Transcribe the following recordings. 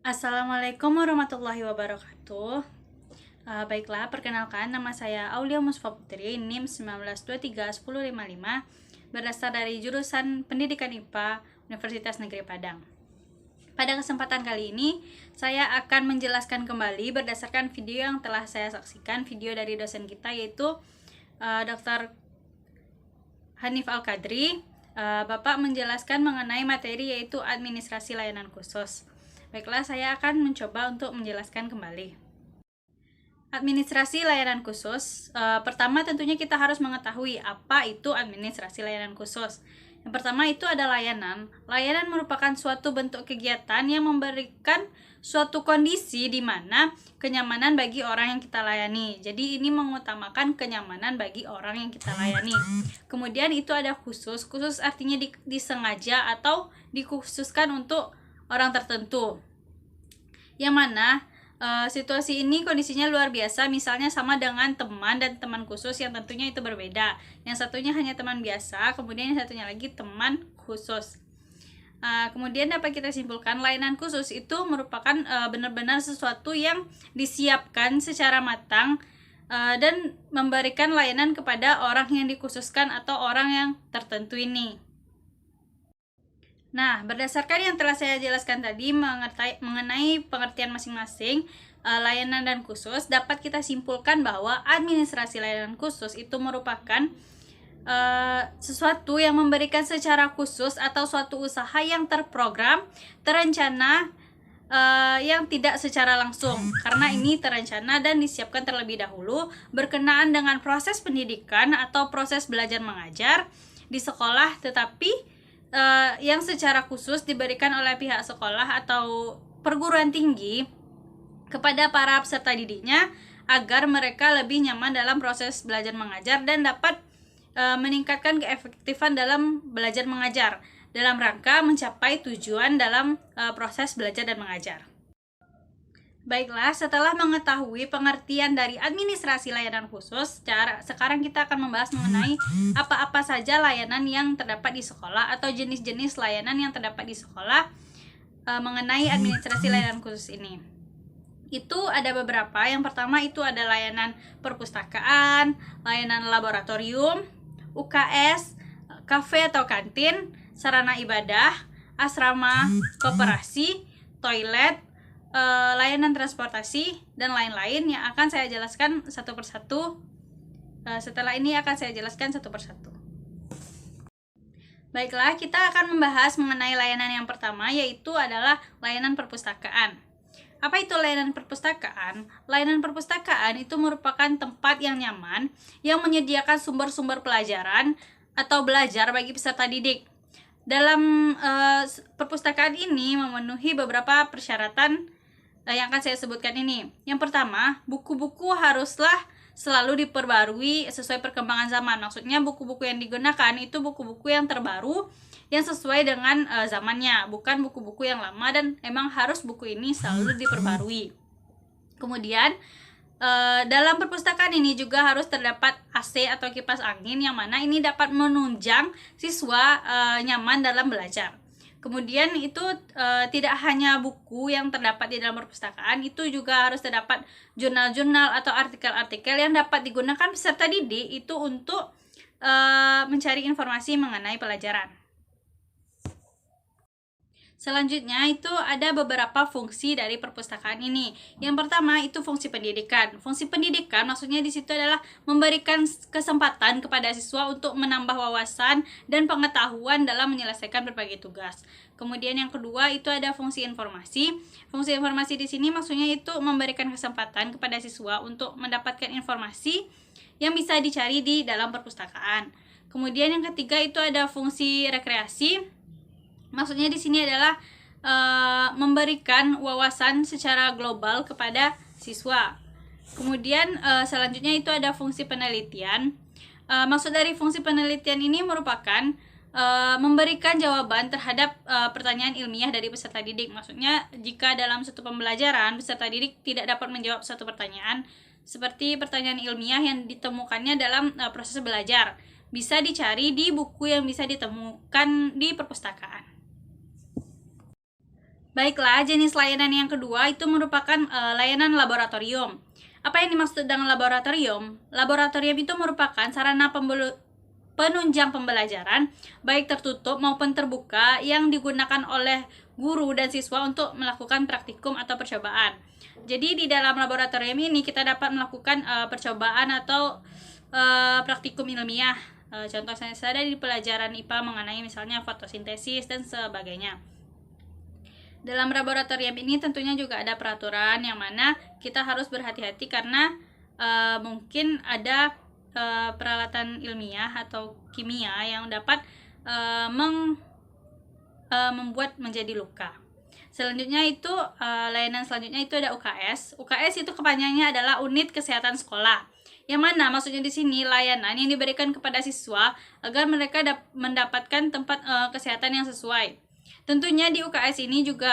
Assalamualaikum warahmatullahi wabarakatuh. Baiklah, perkenalkan nama saya Aulia Musfa Putri, NIM 19231055, berasal dari jurusan Pendidikan IPA Universitas Negeri Padang. Pada kesempatan kali ini, saya akan menjelaskan kembali berdasarkan video yang telah saya saksikan, video dari dosen kita yaitu Dr. Hanif Al-Qadri. Bapak menjelaskan mengenai materi yaitu administrasi layanan khusus. Baiklah, saya akan mencoba untuk menjelaskan kembali. Administrasi layanan khusus, pertama tentunya kita harus mengetahui apa itu administrasi layanan khusus. Yang pertama itu ada layanan. Layanan merupakan suatu bentuk kegiatan yang memberikan suatu kondisi di mana kenyamanan bagi orang yang kita layani. Jadi ini mengutamakan kenyamanan bagi orang yang kita layani. Kemudian itu ada khusus. Khusus artinya disengaja atau dikhususkan untuk orang tertentu. Yang mana situasi ini kondisinya luar biasa, misalnya sama dengan teman dan teman khusus yang tentunya itu berbeda. Yang satunya hanya teman biasa, kemudian yang satunya lagi teman khusus. Kemudian dapat kita simpulkan layanan khusus itu merupakan benar-benar sesuatu yang disiapkan secara matang dan memberikan layanan kepada orang yang dikhususkan atau orang yang tertentu ini. Nah, berdasarkan yang telah saya jelaskan tadi mengenai pengertian masing-masing layanan dan khusus, dapat kita simpulkan bahwa administrasi layanan khusus itu merupakan sesuatu yang memberikan secara khusus atau suatu usaha yang terprogram, terencana, yang tidak secara langsung, karena ini terencana dan disiapkan terlebih dahulu berkenaan dengan proses pendidikan atau proses belajar mengajar di sekolah, tetapi yang secara khusus diberikan oleh pihak sekolah atau perguruan tinggi kepada para peserta didiknya agar mereka lebih nyaman dalam proses belajar mengajar dan dapat meningkatkan keefektifan dalam belajar mengajar dalam rangka mencapai tujuan dalam proses belajar dan mengajar. Baiklah, setelah mengetahui pengertian dari administrasi layanan khusus, sekarang kita akan membahas mengenai apa-apa saja layanan yang terdapat di sekolah atau jenis-jenis layanan yang terdapat di sekolah mengenai administrasi layanan khusus ini. Itu ada beberapa. Yang pertama itu ada layanan perpustakaan, layanan laboratorium, UKS, kafe atau kantin, sarana ibadah, asrama, koperasi, toilet, layanan transportasi, dan lain-lain yang akan saya jelaskan satu persatu. Setelah ini akan saya jelaskan satu persatu. Baiklah, kita akan membahas mengenai layanan yang pertama, yaitu adalah layanan perpustakaan. Apa itu layanan perpustakaan? Layanan perpustakaan itu merupakan tempat yang nyaman yang menyediakan sumber-sumber pelajaran atau belajar bagi peserta didik. Dalam perpustakaan ini memenuhi beberapa persyaratan yang akan saya sebutkan ini. Yang pertama, buku-buku haruslah selalu diperbarui sesuai perkembangan zaman. Maksudnya buku-buku yang digunakan itu buku-buku yang terbaru yang sesuai dengan zamannya, bukan buku-buku yang lama, dan emang harus buku ini selalu diperbarui. Kemudian dalam perpustakaan ini juga harus terdapat AC atau kipas angin yang mana ini dapat menunjang siswa nyaman dalam belajar. Kemudian itu tidak hanya buku yang terdapat di dalam perpustakaan, itu juga harus terdapat jurnal-jurnal atau artikel-artikel yang dapat digunakan peserta didik itu untuk mencari informasi mengenai pelajaran. Selanjutnya itu ada beberapa fungsi dari perpustakaan ini. Yang pertama itu fungsi pendidikan. Fungsi pendidikan maksudnya di situ adalah memberikan kesempatan kepada siswa untuk menambah wawasan dan pengetahuan dalam menyelesaikan berbagai tugas. Kemudian yang kedua itu ada fungsi informasi. Fungsi informasi di sini maksudnya itu memberikan kesempatan kepada siswa untuk mendapatkan informasi yang bisa dicari di dalam perpustakaan. Kemudian yang ketiga itu ada fungsi rekreasi. Maksudnya di sini adalah memberikan wawasan secara global kepada siswa. Kemudian selanjutnya itu ada fungsi penelitian. Maksud dari fungsi penelitian ini merupakan memberikan jawaban terhadap pertanyaan ilmiah dari peserta didik. Maksudnya jika dalam suatu pembelajaran peserta didik tidak dapat menjawab suatu pertanyaan, seperti pertanyaan ilmiah yang ditemukannya dalam proses belajar, bisa dicari di buku yang bisa ditemukan di perpustakaan. Baiklah, jenis layanan yang kedua itu merupakan layanan laboratorium. Apa yang dimaksud dengan laboratorium? Laboratorium itu merupakan sarana penunjang pembelajaran, baik tertutup maupun terbuka, yang digunakan oleh guru dan siswa untuk melakukan praktikum atau percobaan. Jadi di dalam laboratorium ini kita dapat melakukan percobaan atau praktikum ilmiah. Contoh saya di pelajaran IPA mengenai misalnya fotosintesis dan sebagainya. Dalam laboratorium ini tentunya juga ada peraturan yang mana kita harus berhati-hati karena mungkin ada peralatan ilmiah atau kimia yang dapat membuat menjadi luka. Selanjutnya itu layanan selanjutnya itu ada UKS. UKS itu kepanjangannya adalah Unit Kesehatan Sekolah. Yang mana maksudnya di sini layanan yang diberikan kepada siswa agar mereka mendapatkan tempat kesehatan yang sesuai. Tentunya di UKS ini juga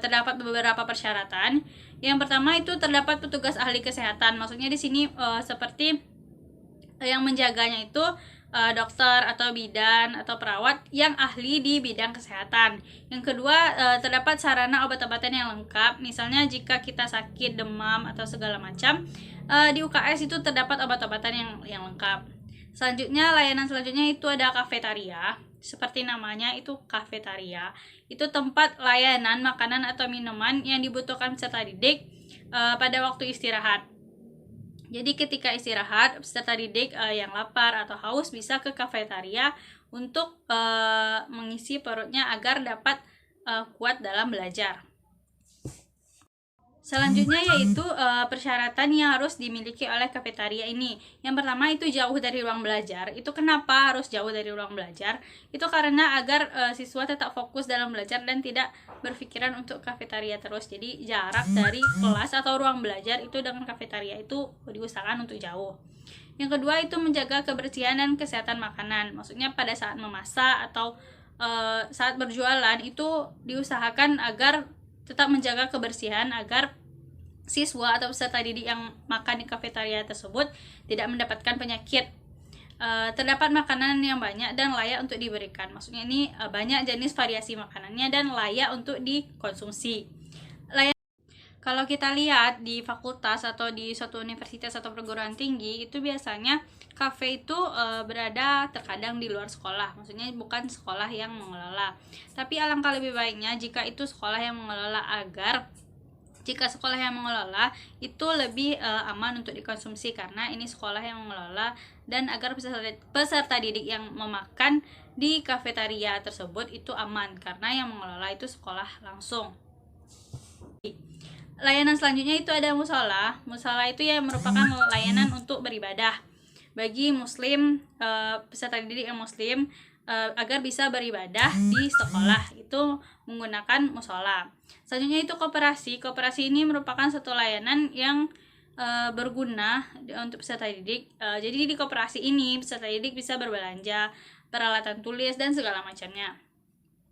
terdapat beberapa persyaratan. Yang pertama itu terdapat petugas ahli kesehatan. Maksudnya di sini seperti yang menjaganya itu dokter atau bidan atau perawat yang ahli di bidang kesehatan. Yang kedua, terdapat sarana obat-obatan yang lengkap. Misalnya jika kita sakit, demam atau segala macam, di UKS itu terdapat obat-obatan yang lengkap. Selanjutnya, layanan selanjutnya itu ada kafetaria. Seperti namanya itu kafetaria. Itu tempat layanan makanan atau minuman yang dibutuhkan peserta didik pada waktu istirahat. Jadi ketika istirahat, peserta didik yang lapar atau haus bisa ke kafetaria untuk mengisi perutnya agar dapat kuat dalam belajar. Selanjutnya yaitu persyaratan yang harus dimiliki oleh kafetaria ini. Yang pertama itu jauh dari ruang belajar. Itu kenapa harus jauh dari ruang belajar? Itu karena agar siswa tetap fokus dalam belajar dan tidak berpikiran untuk kafetaria terus. Jadi jarak dari kelas atau ruang belajar itu dengan kafetaria itu diusahakan untuk jauh. Yang kedua itu menjaga kebersihan dan kesehatan makanan. Maksudnya pada saat memasak atau saat berjualan itu diusahakan agar tetap menjaga kebersihan agar siswa atau peserta didik yang makan di kafetaria tersebut tidak mendapatkan penyakit. Terdapat makanan yang banyak dan layak untuk diberikan. Maksudnya ini banyak jenis variasi makanannya dan layak untuk dikonsumsi. Kalau kita lihat di fakultas atau di suatu universitas atau perguruan tinggi, itu biasanya kafe itu berada terkadang di luar sekolah. Maksudnya bukan sekolah yang mengelola. Tapi alangkah lebih baiknya jika itu sekolah yang mengelola, agar jika sekolah yang mengelola itu lebih aman untuk dikonsumsi karena ini sekolah yang mengelola, dan agar peserta didik yang memakan di kafetaria tersebut itu aman karena yang mengelola itu sekolah langsung. Layanan selanjutnya itu ada musola. Musola itu ya merupakan layanan untuk beribadah bagi muslim, peserta didik yang muslim agar bisa beribadah di sekolah itu menggunakan musola. Selanjutnya itu koperasi. Koperasi ini merupakan satu layanan yang berguna untuk peserta didik. Jadi di koperasi ini peserta didik bisa berbelanja peralatan tulis dan segala macamnya.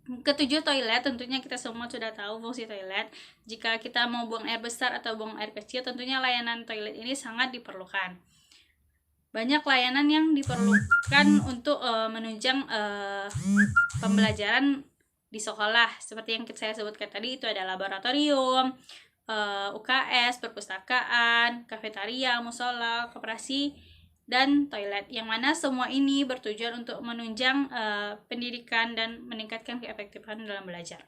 Ketujuh, toilet. Tentunya kita semua sudah tahu fungsi toilet. Jika kita mau buang air besar atau buang air kecil, tentunya layanan toilet ini sangat diperlukan. Banyak layanan yang diperlukan untuk menunjang pembelajaran di sekolah. Seperti yang saya sebutkan tadi, itu ada laboratorium, UKS, perpustakaan, kafetaria, musola, koperasi, dan toilet, yang mana semua ini bertujuan untuk menunjang pendidikan dan meningkatkan keefektifan dalam belajar.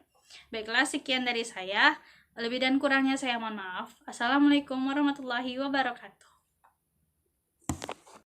Baiklah, sekian dari saya. Lebih dan kurangnya saya mohon maaf. Assalamualaikum warahmatullahi wabarakatuh.